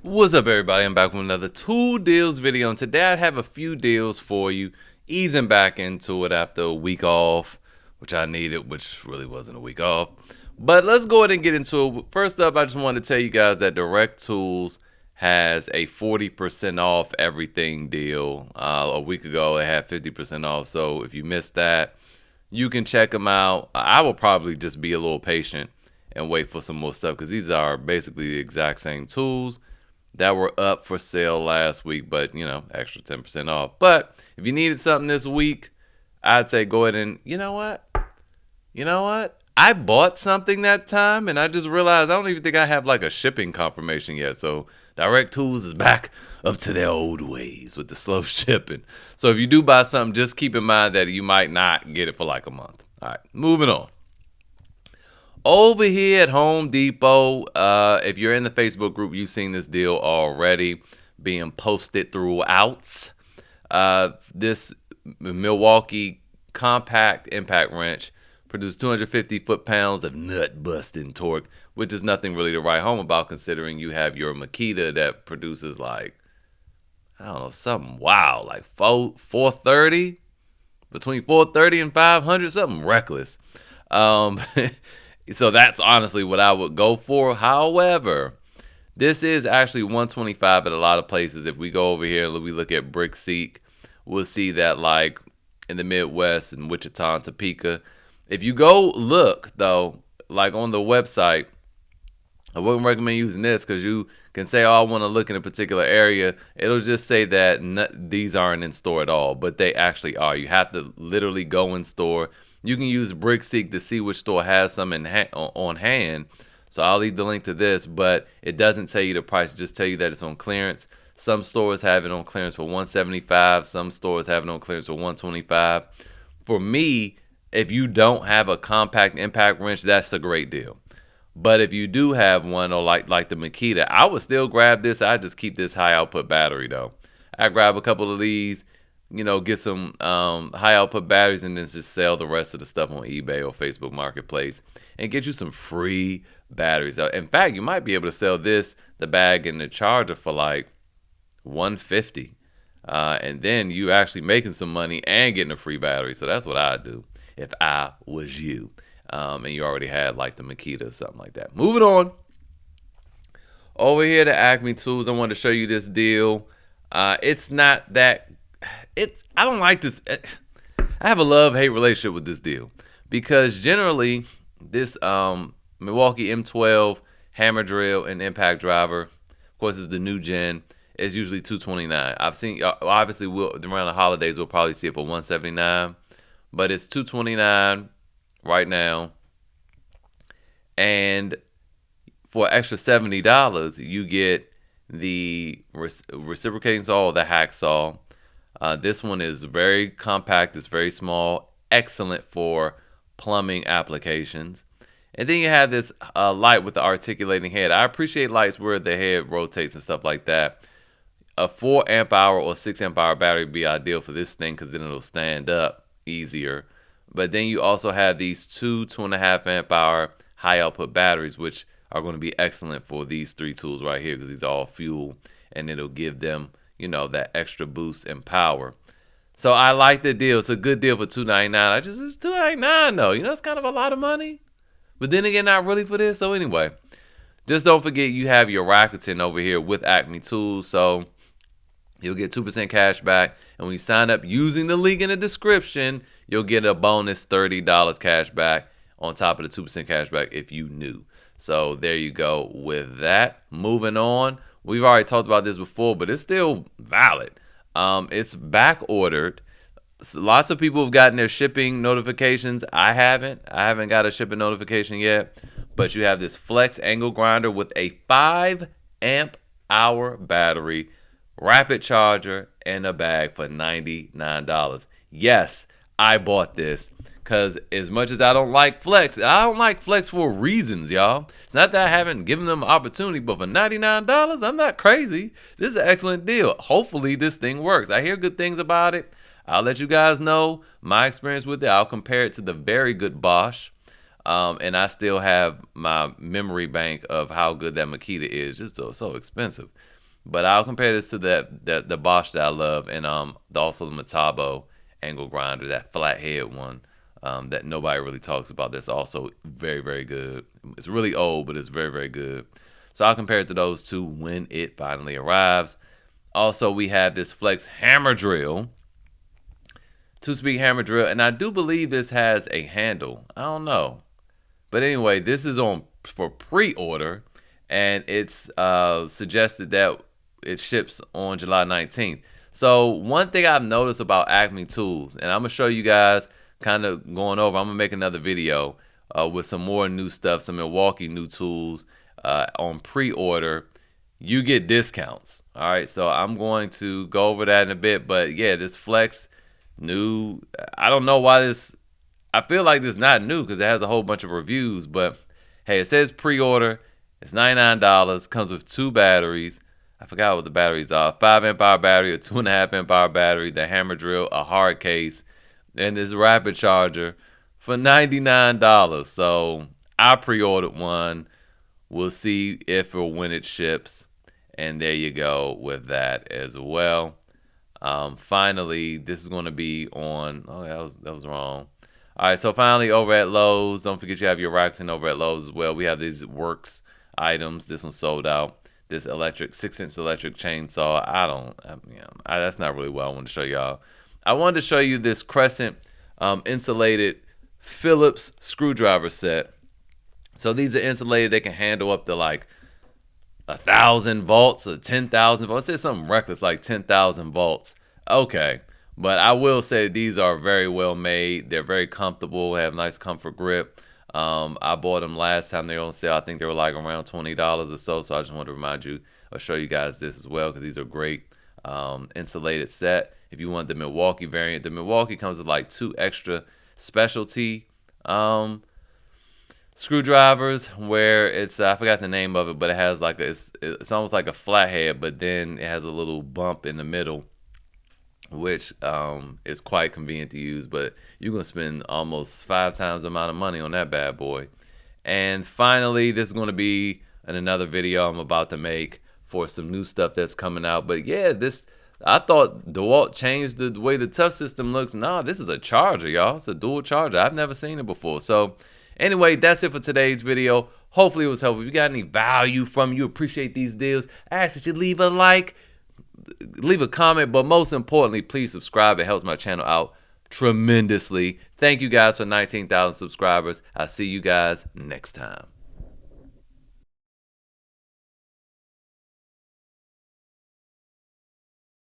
What's up, everybody? I'm back with another tool deals video, and today I have a few deals for you, easing back into it after a week off, which I needed, which really wasn't a week off. But let's go ahead and get into it. First up, I just wanted to tell you guys that Direct Tools has a 40% off everything deal. A week ago, it had 50% off, so if you missed that, you can check them out. I will probably just be a little patient and wait for some more stuff because these are basically the exact same tools that were up for sale last week, but extra 10% off. But if you needed something this week, I'd say go ahead and you know what? I bought something that time and I just realized I don't even think I have like a shipping confirmation yet. So Direct Tools is back up to their old ways with the slow shipping. So if you do buy something, just keep in mind that you might not get it for like a month. All right, moving on. Over here at Home Depot, if you're in the Facebook group, you've seen this deal already being posted throughout. This Milwaukee compact impact wrench produces 250 foot-pounds of nut-busting torque, which is nothing really to write home about considering you have your Makita that produces like, I don't know, something wild, like 430, between 430 and 500, something reckless. So that's honestly what I would go for. However, this is actually 125 at a lot of places. If we go over here and we look at BrickSeek, we'll see that like in the Midwest and Wichita and Topeka. If you go look though, like on the website, I wouldn't recommend using this because you can say, oh, I want to look in a particular area. It'll just say that these aren't in store at all, but they actually are. You have to literally go in store. You can use BrickSeek to see which store has some on hand. So I'll leave the link to this, but it doesn't tell you the price. It just tell you that it's on clearance. Some stores have it on clearance for $175. Some stores have it on clearance for $125. For me, if you don't have a compact impact wrench, that's a great deal. But if you do have one, or like the Makita, I would still grab this. I just keep this high output battery though. I grab a couple of these, get some high output batteries and then just sell the rest of the stuff on eBay or Facebook Marketplace and get you some free batteries. In fact, you might be able to sell this, the bag and the charger for like $150. And then you actually making some money and getting a free battery. So that's what I'd do if I was you. And you already had like the Makita or something like that. Moving on. Over here to Acme Tools, I wanted to show you this deal. It's not that... I don't like this. I have a love-hate relationship with this deal. Because generally, this Milwaukee M12 hammer drill and impact driver, of course, is the new gen, is usually $229. I've seen, obviously, around the holidays, we'll probably see it for $179. But it's $229 right now. And for extra $70, you get the reciprocating saw or the hacksaw. This one is very compact. It's very small. Excellent for plumbing applications. And then you have this light with the articulating head. I appreciate lights where the head rotates and stuff like that. A 4 amp hour or 6 amp hour battery would be ideal for this thing because then it'll stand up easier. But then you also have these 2.5 amp hour high output batteries, which are going to be excellent for these three tools right here because these are all fuel and it'll give them, that extra boost and power. So I like the deal. It's a good deal for $299. It's $299 though. It's kind of a lot of money. But then again, not really for this. So anyway, just don't forget you have your Rakuten over here with Acme Tools. So you'll get 2% cash back. And when you sign up using the link in the description, you'll get a bonus $30 cash back on top of the 2% cash back if you knew. So there you go with that. Moving on. We've already talked about this before, but it's still valid. It's back ordered. Lots of people have gotten their shipping notifications. I haven't got a shipping notification yet. But you have this flex angle grinder with a 5 amp hour battery, rapid charger, and a bag for $99. Yes, I bought this because as much as I don't like Flex for reasons, y'all. It's not that I haven't given them an opportunity, but for $99, I'm not crazy. This is an excellent deal. Hopefully this thing works. I hear good things about it. I'll let you guys know my experience with it. I'll compare it to the very good Bosch. And I still have my memory bank of how good that Makita is. Just so expensive. But I'll compare this to the Bosch that I love, and also the Metabo angle grinder, that flat head one that nobody really talks about. That's also very, very good. It's really old, but it's very, very good. So I'll compare it to those two when it finally arrives. Also, we have this Flex hammer drill, 2-speed hammer drill, and I do believe this has a handle. I don't know, but anyway, this is on for pre-order, and it's suggested that it ships on July 19th. So one thing I've noticed about Acme Tools, and I'm gonna show you guys, kind of going over. I'm gonna make another video with some more new stuff, some Milwaukee new tools on pre-order. You get discounts. All right, so I'm going to go over that in a bit. But yeah, this Flex new. I don't know why this. I feel like this is not new because it has a whole bunch of reviews. But hey, it says pre-order. It's $99. Comes with 2 batteries. I forgot what the batteries are. 5 amp hour battery, a 2.5 amp hour battery, the hammer drill, a hard case, and this rapid charger for $99. So I pre-ordered one. We'll see if or when it ships. And there you go with that as well. Finally, this is going to be on. Oh, that was wrong. All right, so finally over at Lowe's. Don't forget you have your racks in over at Lowe's as well. We have these Works items. This one's sold out. This electric 6-inch electric chainsaw. That's not really what I want to show y'all. I wanted to show you this Crescent insulated Phillips screwdriver set. So these are insulated. They can handle up to like 1,000 volts or 10,000 volts. It's something reckless like 10,000 volts. Okay, but I will say these are very well made. They're very comfortable. Have nice comfort grip. I bought them last time they were on sale. I think they were like around $20 or so. So I just want to remind you or show you guys this as well because these are great insulated set. If you want the Milwaukee variant, the Milwaukee comes with like 2 extra specialty screwdrivers where it's I forgot the name of it, but it has like it's almost like a flathead, but then it has a little bump in the middle, which is quite convenient to use. But you're gonna spend almost 5 times the amount of money on that bad boy. And finally, this is gonna be in another video I'm about to make for some new stuff that's coming out. But yeah, this I thought DeWalt changed the way the tough system looks. Nah, this is a charger, y'all. It's a dual charger. I've never seen it before. So anyway, that's it for today's video. Hopefully it was helpful. If you got any value from you, appreciate these deals, I ask that you leave a like, leave a comment, but most importantly, please subscribe. It helps my channel out tremendously. Thank you guys for 19,000 subscribers. I'll see you guys next time.